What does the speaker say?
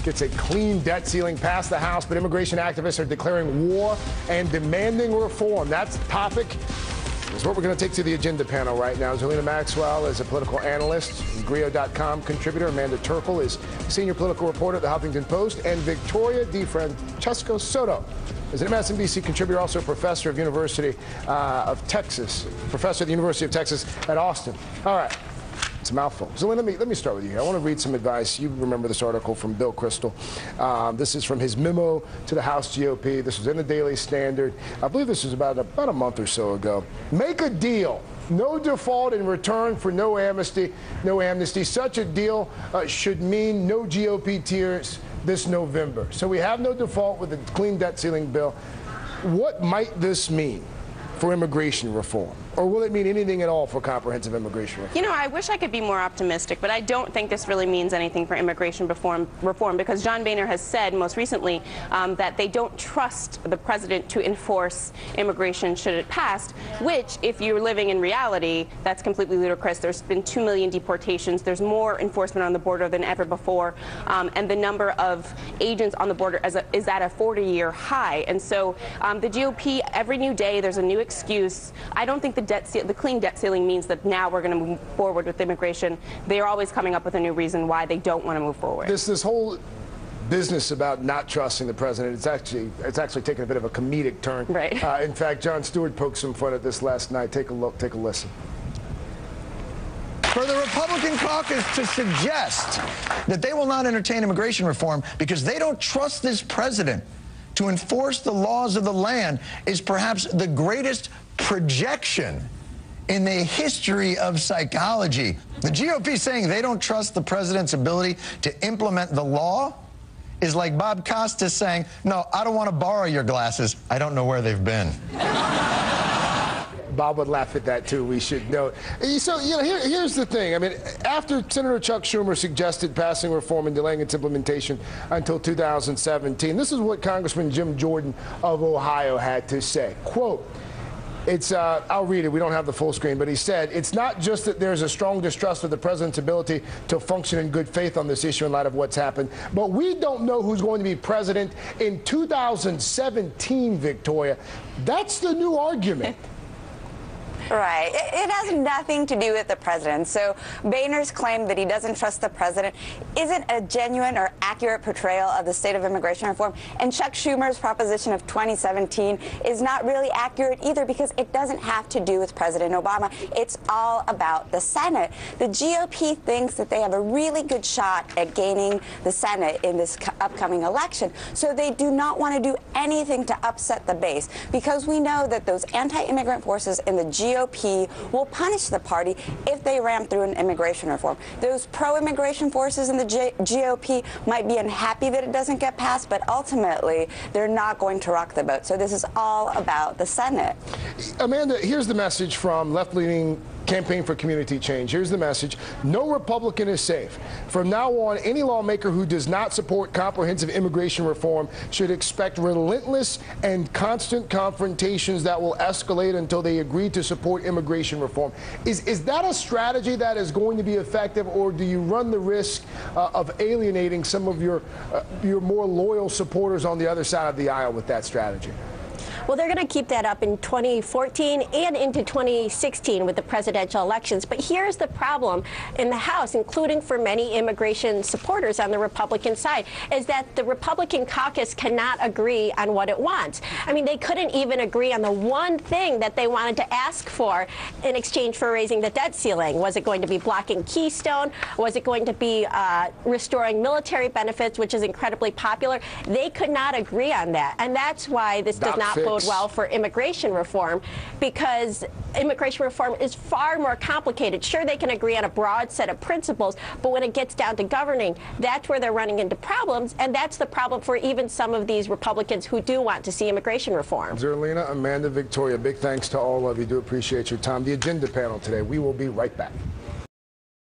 gets a clean debt ceiling past the House, but immigration activists are declaring war and demanding reform. That's the topic. It's what we're going to take to the agenda panel right now. Zerlina Maxwell is a political analyst, Grio.com contributor. Amanda Turkle is senior political reporter at the Huffington Post. And Victoria DeFrancesco Soto is an MSNBC contributor, also a professor of University of Texas, professor at the University of Texas at Austin. All right. It's a mouthful. So let me start with you here. I want to read some advice. You remember this article from Bill Kristol. This is from his memo to the House GOP. This was in the Daily Standard. I believe this was about a month or so ago. Make a deal. No default in return for no amnesty. No amnesty. Such a deal should mean no GOP tears this November. So we have no default with the clean debt ceiling bill. What might this mean for immigration reform? Or will it mean anything at all for comprehensive immigration reform? You know, I wish I could be more optimistic, but I don't think this really means anything for immigration reform because John Boehner has said most recently that they don't trust the president to enforce immigration should it pass, which, if you're living in reality, that's completely ludicrous. There's been 2 million deportations. There's more enforcement on the border than ever before, and the number of agents on the border is at a 40-year high. And so the GOP, every new day, there's a new excuse. I don't think the clean debt ceiling means that now we're going to move forward with immigration. They're always coming up with a new reason why they don't want to move forward. This whole business about not trusting the president, it's actually taken a bit of a comedic turn. Right. In fact, Jon Stewart poked some fun at this last night. Take a look. Take a listen. For the Republican caucus to suggest that they will not entertain immigration reform because they don't trust this president to enforce the laws of the land is perhaps the greatest projection in the history of psychology. The GOP saying they don't trust the president's ability to implement the law is like Bob Costas saying, no, I don't want to borrow your glasses. I don't know where they've been. Bob would laugh at that, too, we should note. So, you know, here's the thing. I mean, after Senator Chuck Schumer suggested passing reform and delaying its implementation until 2017, this is what Congressman Jim Jordan of Ohio had to say. Quote, I'll read it. We don't have the full screen, but he said, it's not just that there's a strong distrust of the president's ability to function in good faith on this issue in light of what's happened, but we don't know who's going to be president in 2017, Victoria. That's the new argument. Right. It has nothing to do with the president. So Boehner's claim that he doesn't trust the president isn't a genuine or accurate portrayal of the state of immigration reform. And Chuck Schumer's proposition of 2017 is not really accurate either because it doesn't have to do with President Obama. It's all about the Senate. The GOP thinks that they have a really good shot at gaining the Senate in this upcoming election. So they do not want to do anything to upset the base because we know that those anti-immigrant forces in the GOP will punish the party if they ram through an immigration reform. Those pro-immigration forces in the GOP might be unhappy that it doesn't get passed, but ultimately they're not going to rock the boat. So this is all about the Senate. Amanda, here's the message from left-leaning Campaign for Community Change. Here's the message. No Republican is safe. From now on, any lawmaker who does not support comprehensive immigration reform should expect relentless and constant confrontations that will escalate until they agree to support immigration reform. Is that a strategy that is going to be effective, or do you run the risk of alienating some of your more loyal supporters on the other side of the aisle with that strategy? Well, they're going to keep that up in 2014 and into 2016 with the presidential elections. But here's the problem in the House, including for many immigration supporters on the Republican side, is that the Republican caucus cannot agree on what it wants. I mean, they couldn't even agree on the one thing that they wanted to ask for in exchange for raising the debt ceiling. Was it going to be blocking Keystone? Was it going to be restoring military benefits, which is incredibly popular? They could not agree on that. And that's why this does not bode well for immigration reform, because immigration reform is far more complicated. Sure, they can agree on a broad set of principles, but when it gets down to governing, that's where they're running into problems, and that's the problem for even some of these Republicans who do want to see immigration reform. Zerlina, Amanda, Victoria, big thanks to all of you. Do appreciate your time. The agenda panel today. We will be right back.